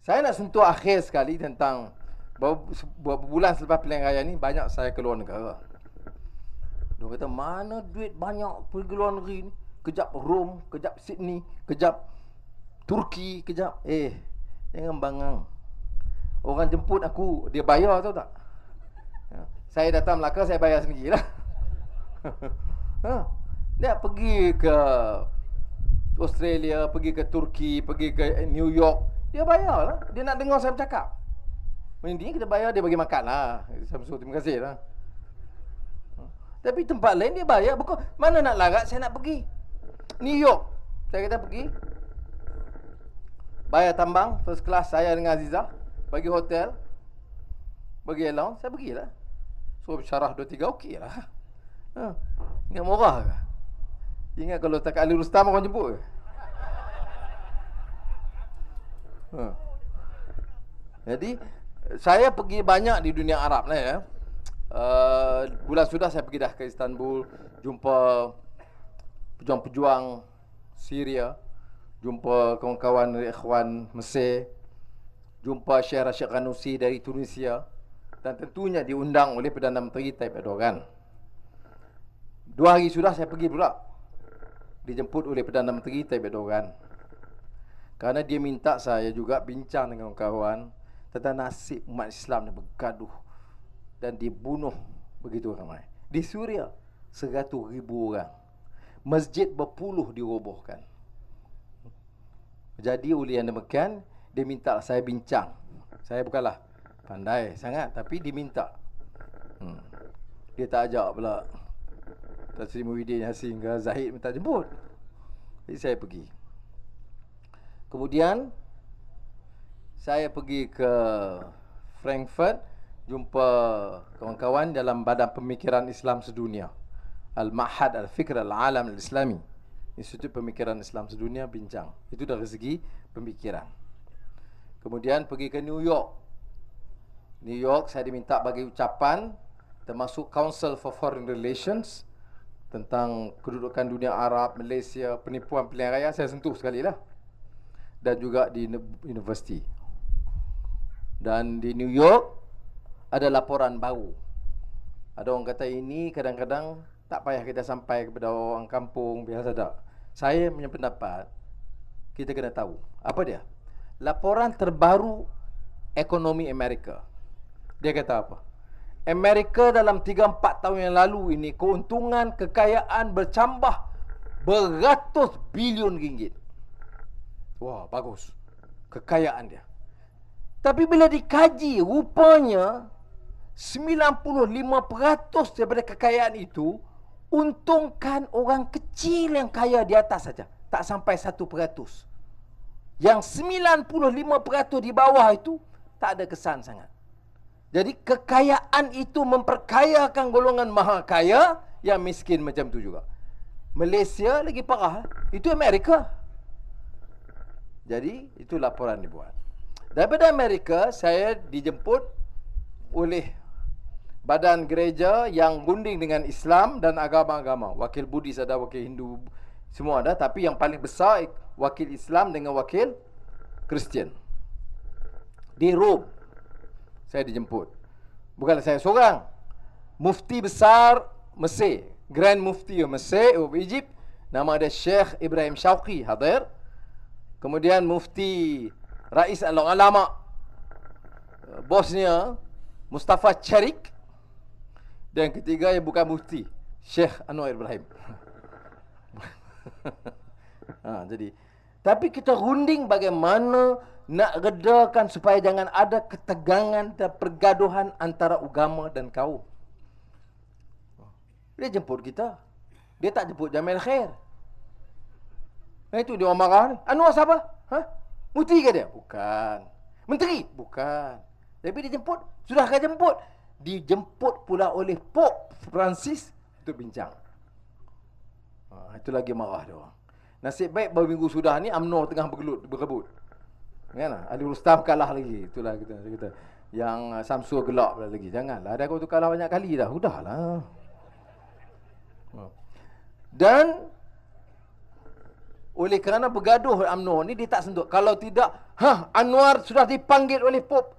Saya nak sentuh akhir sekali tentang beberapa bulan selepas pilihan raya ni banyak saya keluar negara. Dia kata mana duit banyak pergi ke luar negeri ni. Kejap Rome, kejap Sydney, kejap Turki, kejap. Jangan bangang. Orang jemput aku, dia bayar tahu tak? Saya datang Melaka, saya bayar sendiri lah. Dia pergi ke Australia, pergi ke Turki, pergi ke New York, dia bayar lah. Dia nak dengar saya bercakap. Ini kita bayar, dia bagi makan lah. Samsul, terima kasih lah. Tapi tempat lain dia bayar. Bukan, mana nak larat saya nak pergi. New York, saya kata pergi. Bayar tambang, first class saya dengan Azizah. Bagi hotel, bagi allowance, saya pergilah. So syarah 2-3, okey lah. Ingat murah ke? Ingat kalau tak Ali Rustam orang jemput ke? Jadi saya pergi banyak di dunia Arab lah ya. Bulan sudah saya pergi dah ke Istanbul, jumpa pejuang-pejuang Syria, jumpa kawan-kawan dari Ikhwan Mesir, jumpa Syekh Rashid Ghanousi dari Tunisia, dan tentunya diundang oleh Perdana Menteri Tayyip Erdogan. 2 hari sudah saya pergi pula, dijemput oleh Perdana Menteri Tayyip Erdogan, kerana dia minta saya juga bincang dengan kawan tentang nasib umat Islam yang bergaduh dan dibunuh begitu ramai. Di Suria 100,000 orang, masjid berpuluh dirobohkan. Jadi oleh yang demikian, dia minta saya bincang. Saya bukanlah pandai sangat, tapi diminta. Dia tak ajak pula Tan Sri Muhyiddin Yassin ke Zahid minta jemput. Jadi saya pergi. Kemudian saya pergi ke Frankfurt, jumpa kawan-kawan dalam Badan Pemikiran Islam Sedunia, Al-Ma'had Al-Fikr Al-Alam Al-Islami, Institut Pemikiran Islam Sedunia, bincang. Itu dari segi pemikiran. Kemudian pergi ke New York. New York saya diminta bagi ucapan, termasuk Council for Foreign Relations, tentang kedudukan dunia Arab, Malaysia, penipuan pilihan raya, saya sentuh sekali lah. Dan juga di universiti. Dan di New York ada laporan baru. Ada orang kata ini kadang-kadang tak payah kita sampai kepada orang kampung, biasa tak. Saya punya pendapat, kita kena tahu. Apa dia? Laporan terbaru ekonomi Amerika. Dia kata apa? Amerika dalam 3-4 tahun yang lalu ini, keuntungan, kekayaan bercambah beratus bilion ringgit. Wah, bagus kekayaan dia. Tapi bila dikaji, rupanya 95% daripada kekayaan itu untungkan orang kecil yang kaya di atas saja, tak sampai 1%. Yang 95% di bawah itu tak ada kesan sangat. Jadi kekayaan itu memperkayakan golongan maha kaya, yang miskin macam tu juga. Malaysia lagi parah, itu Amerika. Jadi itu laporan dibuat. Daripada Amerika saya dijemput oleh badan gereja yang gunding dengan Islam dan agama-agama. Wakil Buddhis ada, wakil Hindu, semua ada. Tapi yang paling besar wakil Islam dengan wakil Kristian. Di Rome saya dijemput. Bukanlah saya seorang. Mufti besar Mesir, Grand Mufti Mesir, Egypt, nama dia Syekh Ibrahim Shauqi hadir. Kemudian Mufti Rais Al-Ulama Bosnia, Mustafa Charik. Dan ketiga yang bukan mufti, Syekh Anwar Ibrahim. Jadi, tapi kita runding bagaimana nak redakan supaya jangan ada ketegangan dan pergaduhan antara agama dan kaum. Dia jemput kita. Dia tak jemput Jamil Khair. Itu dia orang marah ni. Anwar siapa? Mufti ke dia? Bukan. Menteri? Bukan. Tapi dia jemput. Sudah kah jemput? Dijemput pula oleh Pope Francis untuk bincang. Itu lagi marah dia orang. Nasib baik baru minggu sudah ni UMNO tengah berebut. Kan? Ali Rustam kalah lagi. Itulah kita. Yang Samsul gelak pula lagi. Janganlah. Dah kau tu kalah banyak kali dah. Udahlah. Dan oleh kerana bergaduh UMNO ni dia tak sentuh. Kalau tidak, Anwar sudah dipanggil oleh Pop,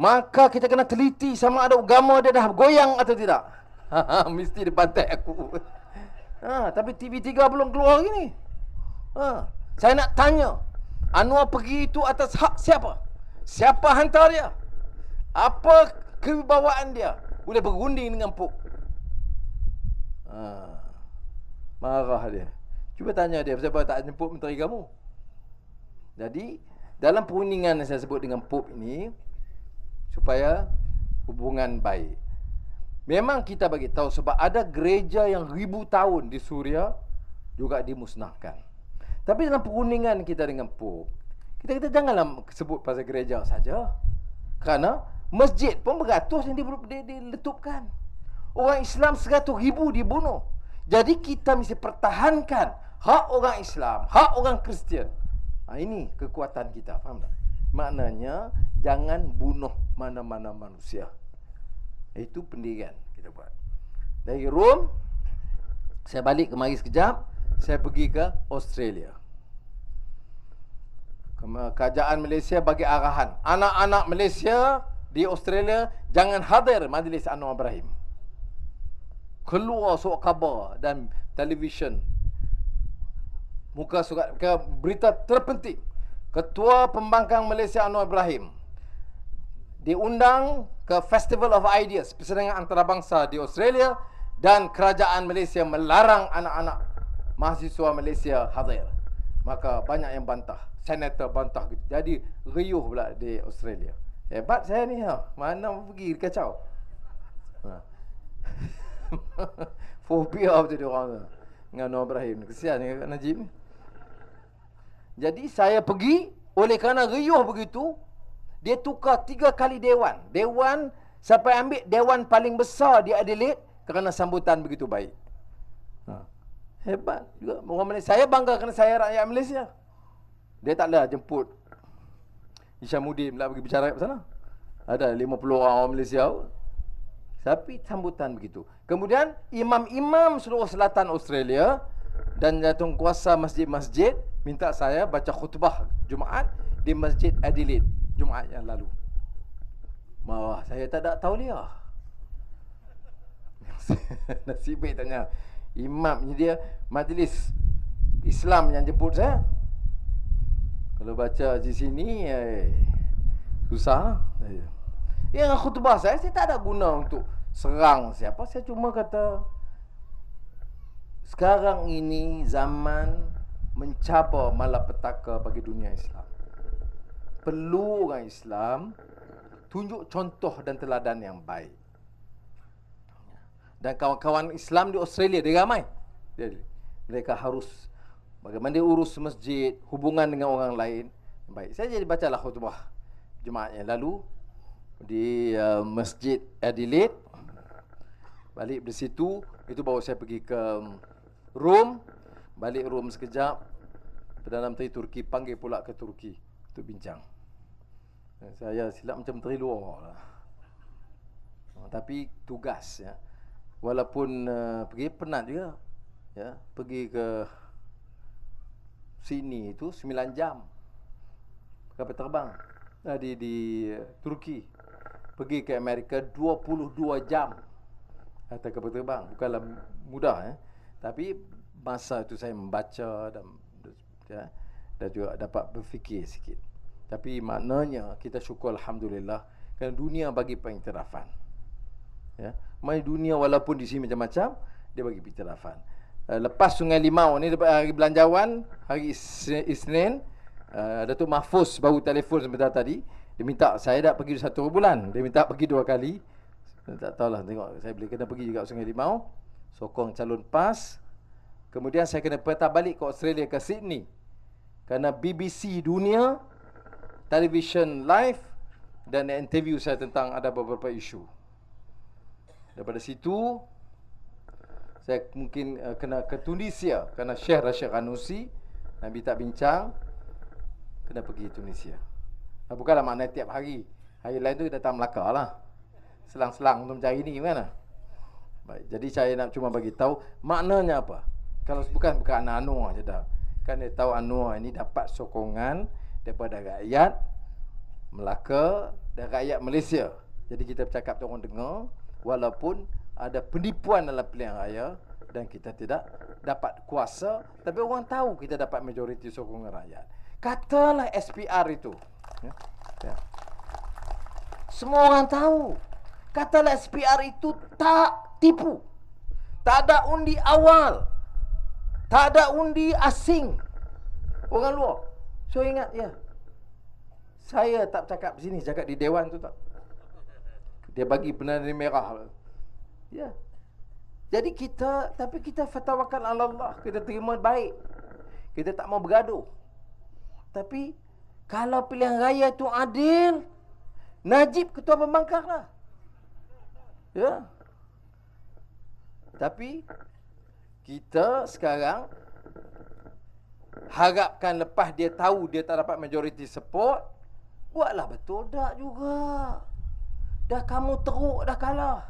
maka kita kena teliti sama ada agama dia dah goyang atau tidak. Mesti dia pantai aku. Tapi TV3 belum keluar lagi ni. Saya nak tanya, Anwar pergi itu atas hak siapa? Siapa hantar dia? Apa kewibawaan dia? Boleh berunding dengan Pop. Marah dia. Cuba tanya dia, siapa tak jemput menteri kamu? Jadi, dalam perundingan yang saya sebut dengan Pop ini, supaya hubungan baik. Memang kita bagi tahu sebab ada gereja yang 1000 tahun di Suria juga dimusnahkan. Tapi dalam perundingan kita dengan Pop, kita janganlah sebut pasal gereja saja. Kerana masjid pun beratus yang diletupkan. Orang Islam 100,000 dibunuh. Jadi kita mesti pertahankan hak orang Islam, hak orang Kristian. Ini kekuatan kita, faham tak? Maknanya jangan bunuh mana-mana manusia. Itu pendirian kita buat. Dari Rom, saya balik ke mari sekejap, saya pergi ke Australia. Kerajaan Malaysia bagi arahan, anak-anak Malaysia di Australia jangan hadir majlis Anwar Ibrahim. Keluar surat khabar dan televisyen, muka surat ke berita terpenting, Ketua Pembangkang Malaysia Anwar Ibrahim diundang ke Festival of Ideas, persidangan antarabangsa di Australia, dan kerajaan Malaysia melarang anak-anak mahasiswa Malaysia hadir. Maka banyak yang bantah, senator bantah gitu. Jadi riuh pula di Australia. Hebat saya ni, mana pergi kacau. Fobia betul dia orang tu dengan Anwar Ibrahim. Kesian ni Kak Najib ni. Jadi saya pergi, oleh kerana riuh begitu, dia tukar 3 kali dewan. Dewan sampai ambil dewan paling besar di Adelaide kerana sambutan begitu baik. Hebat juga orang Malaysia. Saya bangga kerana saya rakyat Malaysia. Dia taklah jemput Isyamuddin pula pergi bicara kat sana. Ada 50 orang Malaysia. Tapi sambutan begitu. Kemudian imam-imam seluruh selatan Australia dan jawatankuasa masjid-masjid minta saya baca khutbah Jumaat di Masjid Adelaide Jumaat yang lalu. Marah saya tak ada tauliah. Nasib baik tanya imam ni, dia majlis Islam yang jemput saya. Kalau baca di sini susah. Yang khutbah saya tak ada guna untuk serang siapa. Saya cuma kata sekarang ini zaman mencabar malapetaka bagi dunia Islam. Perlu orang Islam tunjuk contoh dan teladan yang baik. Dan kawan-kawan Islam di Australia dia ramai. Mereka harus bagaimana dia urus masjid, hubungan dengan orang lain. Baik, saya jadi bacalah khutbah Jumaat yang lalu di Masjid Adelaide. Balik dari situ, itu baru saya pergi ke Rom. Balik Rom sekejap, Perdana Menteri Turki panggil pula ke Turki untuk bincang. Saya silap macam menteri luar lah. Tapi tugas ya. Walaupun pergi penat juga ya, pergi ke sini itu 9 jam kapal terbang di Turki. Pergi ke Amerika 22 jam atas kapal terbang. Bukanlah mudah ya. Tapi masa itu saya membaca dan juga dapat berfikir sikit. Tapi maknanya kita syukur alhamdulillah kerana dunia bagi pengiktirafan. Ya, mai dunia walaupun di sini macam-macam dia bagi pengiktirafan. Lepas Sungai Limau ni hari belanjawan, hari Isnin, Datuk Mahfuz baru telefon sebentar tadi. Dia minta saya dah pergi 1 bulan. Dia minta pergi 2 kali. Saya tak tahulah, tengok saya boleh kena pergi juga Sungai Limau, sokong calon PAS. Kemudian saya kena patah balik ke Australia, ke Sydney. Kerana BBC Dunia Television Live dan interview saya tentang ada beberapa isu. Daripada situ saya mungkin kena ke Tunisia kerana Syekh Rashid Ghanouchi nak minta bincang, kena pergi Tunisia. Bukanlah makna tiap hari. Hari lain tu datang Melaka lah. Selang-selang untuk mencari ni mana. Baik, jadi saya nak cuma bagi tahu maknanya apa. Kalau bukan anak Anwar je dah. Kan dia tahu Anwar ini dapat sokongan daripada rakyat Melaka dan rakyat Malaysia. Jadi kita bercakap tu orang dengar, walaupun ada penipuan dalam pilihan raya dan kita tidak dapat kuasa, tapi orang tahu kita dapat majoriti sokongan rakyat. Katalah SPR itu. Ya. Semua orang tahu. Katalah SPR itu tak tipu. Tak ada undi awal. Tak ada undi asing. Orang luar. So ingat ya. Saya tak cakap sini, cakap di dewan tu tak. Dia bagi penanda merah. Ya. Jadi tapi kita fatawakan Allah. Kita terima baik. Kita tak mau bergaduh. Tapi kalau pilihan raya tu adil, Najib ketua pembangkang lah. Ya. Tapi kita sekarang harapkan lepas dia tahu dia tak dapat majority support, buatlah betul. Tak juga. Dah kamu teruk dah kalah.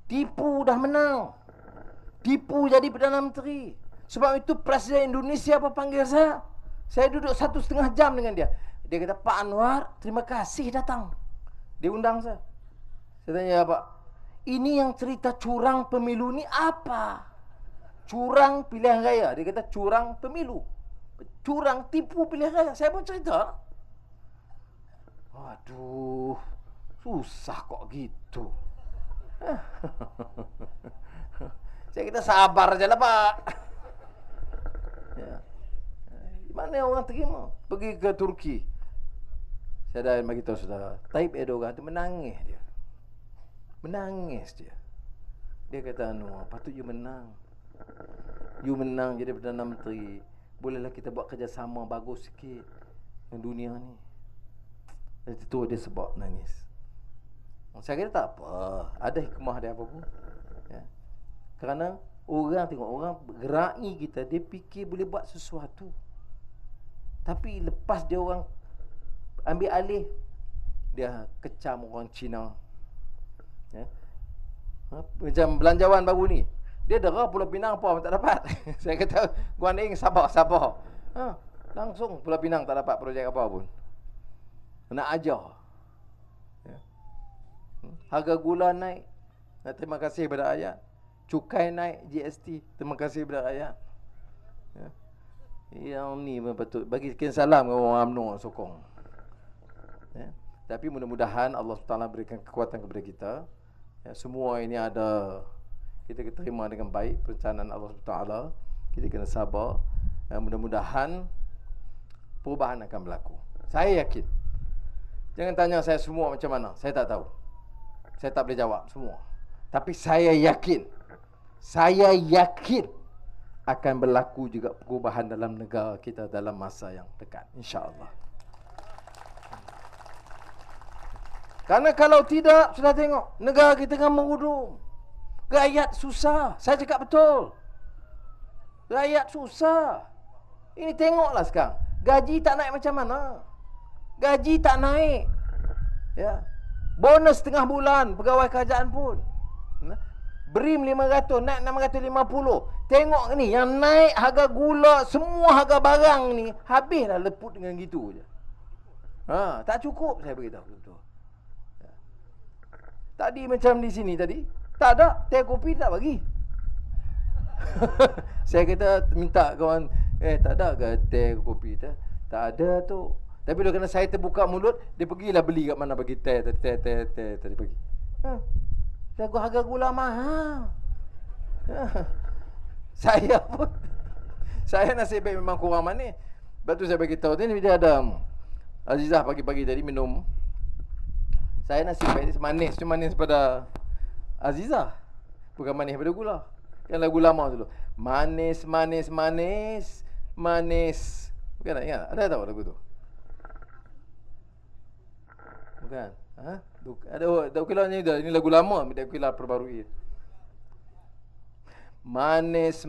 Tipu dah menang. Tipu jadi Perdana Menteri. Sebab itu Presiden Indonesia apa panggil saya. Saya duduk 1,5 jam dengan dia. Dia kata, Pak Anwar, terima kasih datang. Dia undang saya. Saya tanya, Pak, ini yang cerita curang pemilu ni apa? Curang pilihan raya. Dia kata curang pemilu. Curang tipu pilihan raya. Saya pun cerita. Waduh, susah kok gitu. Saya kata sabar je lah, Pak. Ya. Mana orang terima? Pergi ke Turki. Saya dah bagi tahu saudara, Tayyip Erdogan tu menangis dia. Menangis dia. Dia kata, patut you menang. You menang jadi Perdana Menteri. Bolehlah kita buat kerjasama bagus sikit dengan dunia ni. Dan itu dia sebab nangis. Saya kata tak apa. Ada hikmah dia apa pun. Ya. Kerana orang tengok, orang gerai kita, dia fikir boleh buat sesuatu. Tapi lepas dia orang ambil alih, dia kecam orang Cina. Ya. Macam belanjawan baru ni, dia dera Pulau Pinang apa tak dapat. Saya kata, Guan Ing sabar. Langsung Pulau Pinang tak dapat projek apa pun. Nak ajar. Ya. Harga gula naik. Terima kasih kepada rakyat. Cukai naik, GST. Terima kasih kepada rakyat. Ya. Yang ni betul. Bagi sekian salam kepada orang UMNO sokong. Ya. Tapi mudah-mudahan Allah SWT berikan kekuatan kepada kita. Ya, semua ini ada, kita terima dengan baik perencanaan Allah SWT. Kita kena sabar. Ya, mudah-mudahan perubahan akan berlaku. Saya yakin. Jangan tanya saya semua macam mana. Saya tak tahu. Saya tak boleh jawab semua. Tapi saya yakin akan berlaku juga perubahan dalam negara kita dalam masa yang dekat, insya-Allah. Karena kalau tidak, sudah tengok, negara kita kan merudum. Rakyat susah. Saya cakap betul. Rakyat susah. Ini tengoklah sekarang. Gaji tak naik macam mana. Gaji tak naik. Ya. Bonus setengah bulan pegawai kerajaan pun. BRIM 500 naik 650. Tengok ni yang naik harga gula, semua harga barang ni habislah leput dengan gitu je. Tak cukup, saya beritahu betul. Ya. Tadi macam di sini tadi, tak ada teh kopi tak bagi. Saya kata minta kawan, tak ada ke teh kopi tu? Tak ada tu. Tapi dia kena saya terbuka mulut, dia pergilah beli kat mana bagi teh tadi pagi. Harga gula mahal. Saya pun, saya nasib baik memang kurang manis. Lepas tu saya bagi tahu ni dia ada Azizah pagi-pagi tadi minum. Saya nasib baik manis, tu manis pada Azizah. Bukan manis pada gula. Yang lagu lama dulu. Manis. Bukan tak ingat? Ada tahu lagu tu? Bukan. Ada ukilannya dah. Ini lagu lama, ada ukilan perbarui. Manis,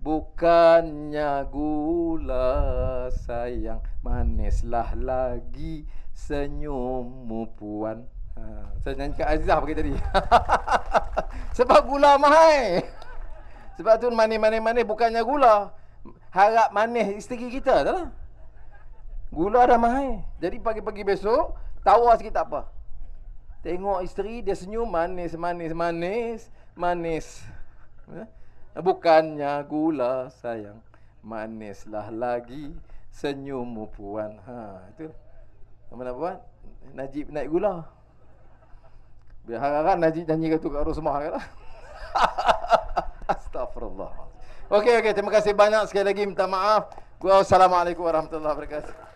bukannya gula sayang, manislah lagi senyummu puan. Saya nyanyi kat Azizah pagi tadi. Sebab gula mahal. Sebab tu manis bukannya gula. Harap manis isteri kita dah lah. Gula dah mahal. Jadi pagi-pagi besok, tawar sikit tak apa. Tengok isteri, dia senyum manis. Bukannya gula sayang, manislah lagi senyummu puan. Itu. Mana buat? Najib naik gula. Biar harap Najib nyanyi kat tukar Rosmah kan. Astagfirullah. Okey, terima kasih banyak sekali lagi, minta maaf. Assalamualaikum warahmatullahi wabarakatuh.